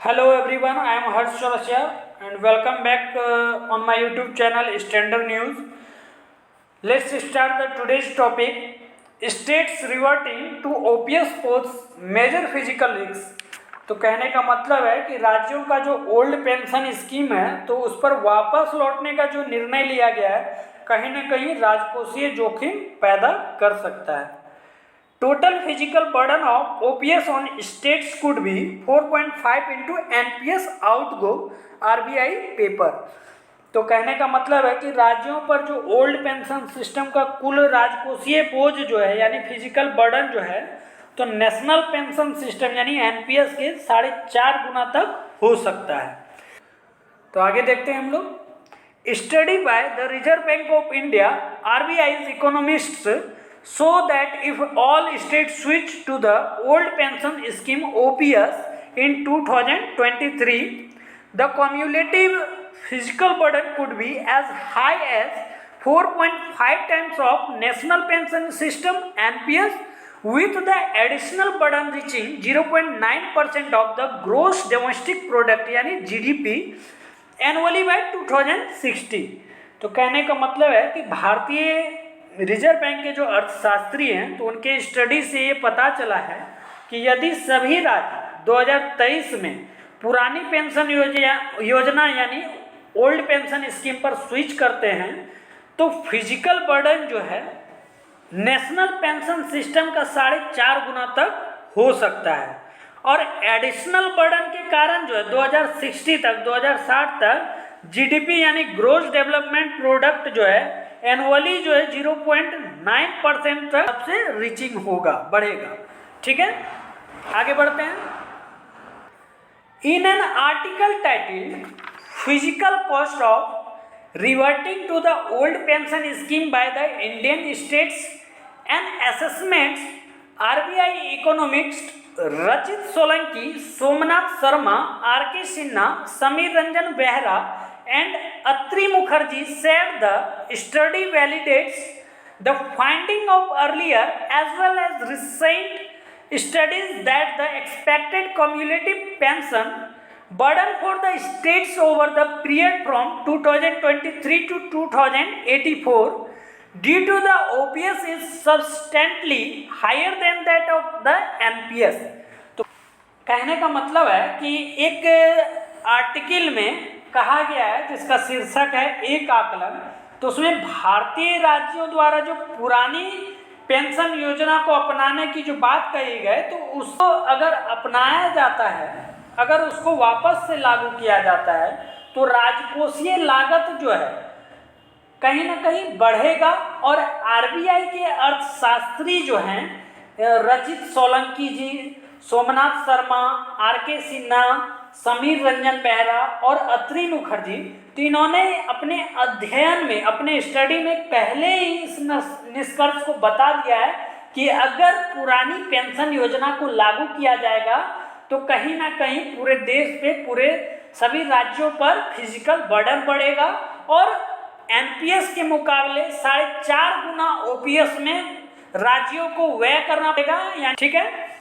Hello everyone, I am Harsh Chaurasia and welcome back on my YouTube channel Standard News. Let's start the today's topic. States reverting to OPS pose major physical risks. तो कहने का मतलब है कि राज्यों का जो old pension scheme है तो उस पर वापस लौटने का जो निर्णय लिया गया है कहीं ना कहीं राजकोषीय जोखिम पैदा कर सकता है. Total physical burden of OPS on states could be 4.5 into NPS outgo RBI paper. तो कहने का मतलब है कि राज्यों पर जो ओल्ड पेंशन सिस्टम का कुल राजकोषीय बोझ जो है यानी फिजिकल बर्डन जो है तो नेशनल पेंशन सिस्टम यानी एनपीएस के 4.5 गुना तक हो सकता है. तो आगे देखते हैं हम लोग. Study by the reserve bank of India RBI economists show that if all states switch to the old pension scheme OPS in 2023, the cumulative fiscal burden could be as high as 4.5 times of national pension system NPS, with the additional burden reaching 0.9% of the gross domestic product यानी GDP annually by 2060. तो कहने का मतलब है कि भारतीय reserve bank के जो अर्थशास्त्री हैं तो उनके स्टडी से ये पता चला है कि यदि सभी राज्य 2023 में पुरानी पेंशन योजना यानी ओल्ड पेंशन स्कीम पर स्विच करते हैं तो फिजिकल बर्डन जो है नेशनल पेंशन सिस्टम का 4.5 गुना तक हो सकता है. और एडिशनल बर्डन के कारण जो है 2060 तक 2060 तक जीडीपी यानी ग्रोस डेवलपमेंट प्रोडक्ट जो है एनुअली जो है 0.9% तक सबसे रीचिंग होगा बढ़ेगा. ठीक है, आगे बढ़ते हैं. In an article titled physical cost of reverting to the old pension scheme by the Indian states and assessments RBI economist Rachit Solanki, Somnath Sharma, are के Sinha, Sameer Ranjan Behera and Atri Mukherjee said the study validates the finding of earlier as well as recent studies that the expected cumulative pension burden for the states over the period from 2023 to 2084 due to the OPS is substantially higher than that of the NPS. तो कहने का मतलब है कि एक article में कहा गया है जिसका शीर्षक है एक आकलन, तो उसमें भारतीय राज्यों द्वारा जो पुरानी पेंशन योजना को अपनाने की जो बात कही गई तो उसको अगर अपनाया जाता है, अगर उसको वापस से लागू किया जाता है तो राजकोषीय लागत जो है कहीं ना कहीं बढ़ेगा. और आरबीआई के अर्थशास्त्री जो हैं रचित सोलंकी जी, सोमनाथ शर्मा, आर के सिन्हा, समीर रंजन बेहरा और अत्रि मुखर्जी, तो इन्होंने अपने अध्ययन में अपने स्टडी में पहले ही इस निष्कर्ष को बता दिया है कि अगर पुरानी पेंशन योजना को लागू किया जाएगा तो कहीं ना कहीं पूरे देश पे पूरे सभी राज्यों पर फिजिकल बर्डन बढ़ेगा और एनपीएस के मुकाबले 4.5 गुना ओपीएस में राज्यों को व्यय करना पड़ेगा. ठीक है,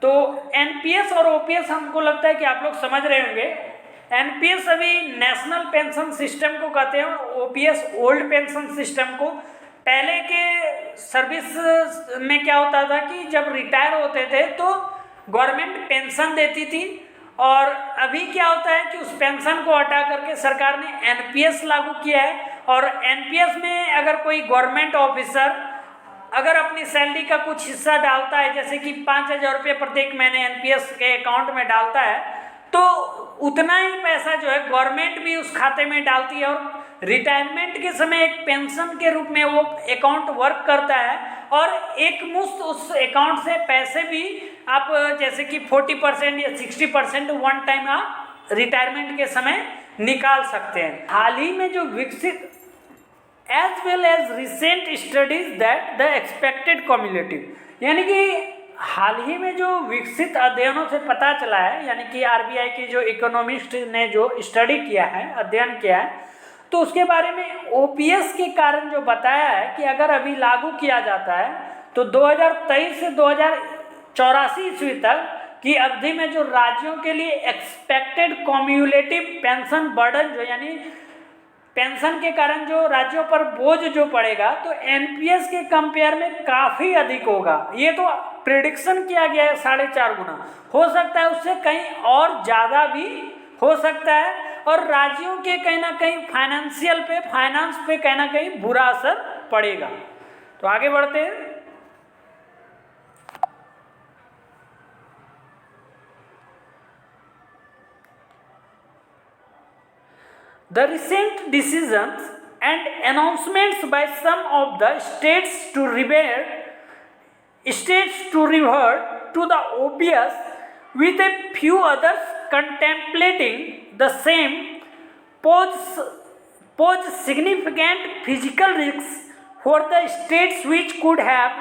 तो एनपीएस और ओपीएस हमको लगता है कि आप लोग समझ रहे होंगे. एनपीएस अभी नेशनल पेंशन सिस्टम को कहते हैं, ओपीएस ओल्ड पेंशन सिस्टम को. पहले के सर्विस में क्या होता था कि जब रिटायर होते थे तो गवर्नमेंट पेंशन देती थी और अभी क्या होता है कि उस पेंशन को हटा करके सरकार ने एनपीएस लागू किया है. और एनपीएस में अगर कोई गवर्नमेंट ऑफिसर अगर अपनी सैलरी का कुछ हिस्सा डालता है, जैसे कि 5,000 रुपये प्रत्येक महीने एनपीएस के अकाउंट में डालता है, तो उतना ही पैसा जो है गवर्नमेंट भी उस खाते में डालती है और रिटायरमेंट के समय एक पेंशन के रूप में वो अकाउंट वर्क करता है. और एक मुश्त उस अकाउंट से पैसे भी आप जैसे कि 40% या 60% वन टाइम आप रिटायरमेंट के समय निकाल सकते हैं. हाल ही में जो विकसित as well as recent studies that the expected cumulative, यानी कि हाल ही में जो विकसित अध्ययनों से पता चला है, यानी कि आरबीआई के जो इकोनॉमिस्ट ने जो स्टडी किया है, अध्ययन किया है, तो उसके बारे में ओपीएस के कारण जो बताया है कि अगर अभी लागू किया जाता है तो 2023 से 2084 ईस्वी तक की अवधि में जो राज्यों के लिए एक्सपेक्टेड कॉम्युलेटिव पेंशन बर्डन जो यानी पेंशन के कारण जो राज्यों पर बोझ जो पड़ेगा तो एनपीएस के कंपेयर में काफ़ी अधिक होगा। ये तो प्रिडिक्शन किया गया है 4.5 गुना, हो सकता है उससे कहीं और ज़्यादा भी हो सकता है, और राज्यों के कहीं ना कहीं फाइनेंस पे कहीं ना कहीं बुरा असर पड़ेगा। तो आगे बढ़ते हैं। The recent decisions and announcements by some of the states to revert to the obvious, with a few others contemplating the same, pose significant physical risks for the states, which could have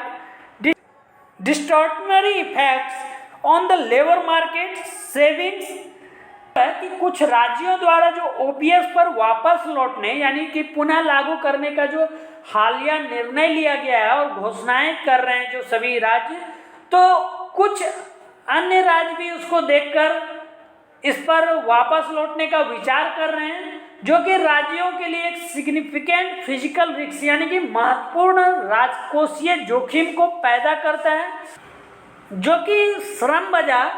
distortionary effects on the labor market, savings है कि कुछ राज्यों द्वारा जो OPS पर वापस लौटने यानी कि पुनः लागू करने का जो हालिया निर्णय लिया गया है और घोषणाएं कर रहे हैं जो सभी राज्य, तो कुछ अन्य राज्य भी उसको देखकर इस पर वापस लौटने का विचार कर रहे हैं, जो कि राज्यों के लिए एक सिग्निफिकेंट फिजिकल रिस्क यानी कि महत्वपूर्ण राजकोषीय जोखिम को पैदा करता है, जो कि श्रम बाजार,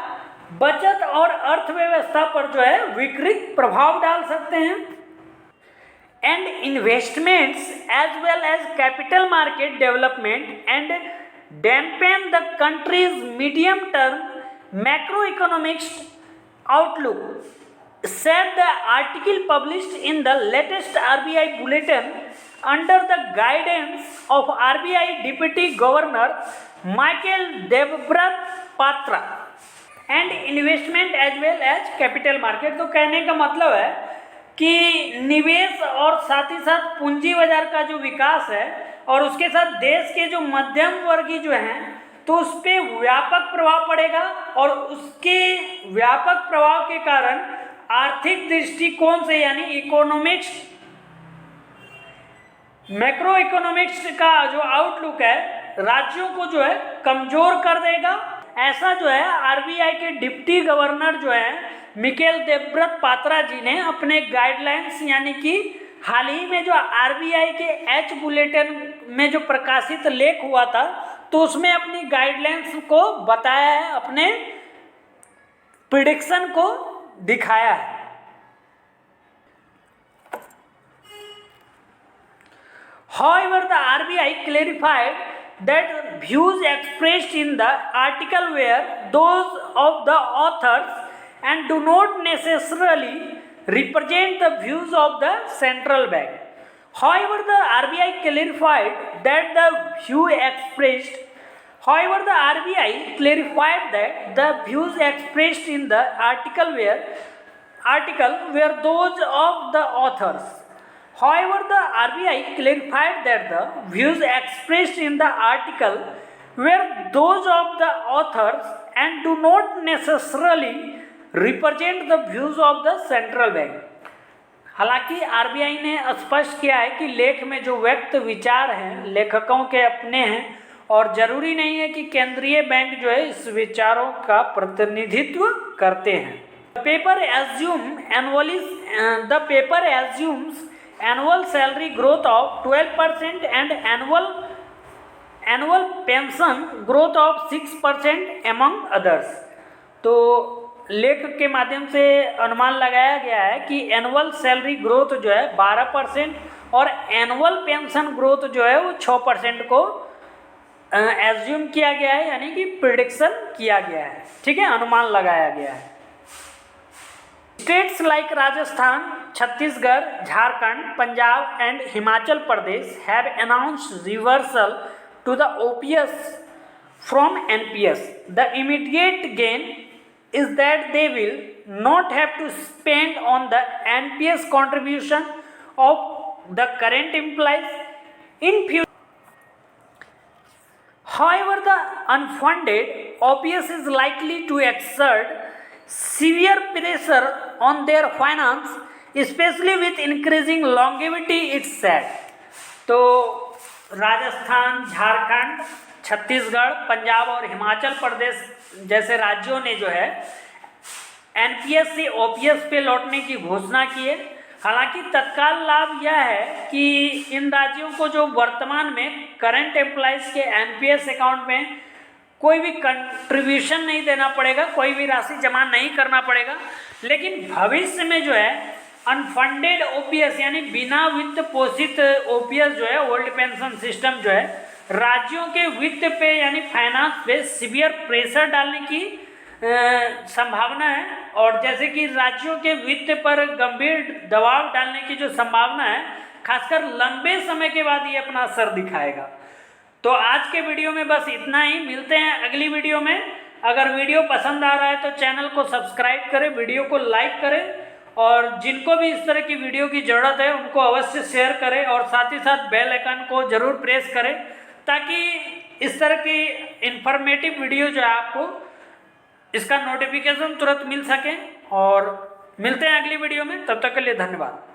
बचत और अर्थव्यवस्था पर जो है विकृत प्रभाव डाल सकते हैं। And investments as well as capital market development and dampen the country's medium term macro economics outlook, said the article published in the latest RBI bulletin under the guidance of RBI Deputy Governor Michael Devbrat Patra and investment as well as capital market. तो कहने का मतलब है कि निवेश और साथ ही साथ पूंजी बाजार का जो विकास है और उसके साथ देश के जो मध्यम वर्गीय जो हैं तो उस पर व्यापक प्रभाव पड़ेगा, और उसके व्यापक प्रभाव के कारण आर्थिक दृष्टिकोण से यानी इकोनॉमिक्स मैक्रो इकोनॉमिक्स का जो आउटलुक है राज्यों को जो है कमजोर कर देगा। ऐसा जो है आरबीआई के डिप्टी गवर्नर जो है मिकेल देवव्रत पात्रा जी ने अपने गाइडलाइंस यानी कि हाल ही में जो आरबीआई के एच बुलेटिन में जो प्रकाशित लेख हुआ था तो उसमें अपनी गाइडलाइंस को बताया है, अपने प्रिडिक्शन को दिखाया है। However, the RBI clarified that views expressed in the article were those of the authors and do not necessarily represent the views of the central bank. However, the RBI clarified that the views expressed in the article were those of the authors. However, the RBI clarified that the views expressed in the article were those of the authors and do not necessarily represent the views of the central bank. हालांकि RBI ने स्पष्ट किया है कि लेख में जो व्यक्त विचार हैं लेखकों के अपने हैं और जरूरी नहीं है कि केंद्रीय बैंक जो है इस विचारों का प्रतिनिधित्व करते हैं। The paper assumes annual salary growth of 12% and annual pension growth of 6% among others। तो लेख के माध्यम से अनुमान लगाया गया है कि एनुअल सैलरी ग्रोथ जो है 12% और एनुअल पेंशन ग्रोथ जो है वो 6% को एज्यूम किया गया है, यानी कि प्रिडिक्शन किया गया है। ठीक है, अनुमान लगाया गया है। States like Rajasthan, Chhattisgarh, Jharkhand, Punjab and Himachal Pradesh have announced reversal to the OPS from NPS. The immediate gain is that they will not have to spend on the NPS contribution of the current employees in future. However, the unfunded OPS is likely to exert severe pressure on their finance, especially with increasing longevity, it's said। तो राजस्थान, झारखंड, छत्तीसगढ़, पंजाब और हिमाचल प्रदेश जैसे राज्यों ने जो है NPS से OPS पे लौटने की घोषणा की है। हालांकि तत्काल लाभ यह है कि इन राज्यों को जो वर्तमान में करंट एम्प्लॉयज के एनपीएस अकाउंट में कोई भी कंट्रीब्यूशन नहीं देना पड़ेगा, कोई भी राशि जमा नहीं करना पड़ेगा। लेकिन भविष्य में जो है अनफंडेड ओपीएस यानी बिना वित्त पोषित ओपीएस जो है ओल्ड पेंशन सिस्टम जो है राज्यों के वित्त पे यानी फाइनेंस पे सीवियर प्रेशर डालने की संभावना है। और जैसे कि राज्यों के वित्त पर गंभीर दबाव डालने की जो संभावना है, खासकर लंबे समय के बाद ये अपना असर दिखाएगा। तो आज के वीडियो में बस इतना ही, मिलते हैं अगली वीडियो में। अगर वीडियो पसंद आ रहा है तो चैनल को सब्सक्राइब करें, वीडियो को लाइक करें और जिनको भी इस तरह की वीडियो की ज़रूरत है उनको अवश्य शेयर करें और साथ ही साथ बेल आइकन को ज़रूर प्रेस करें ताकि इस तरह की इंफॉर्मेटिव वीडियो जो है आपको इसका नोटिफिकेशन तुरंत मिल सके। और मिलते हैं अगली वीडियो में, तब तक के लिए धन्यवाद।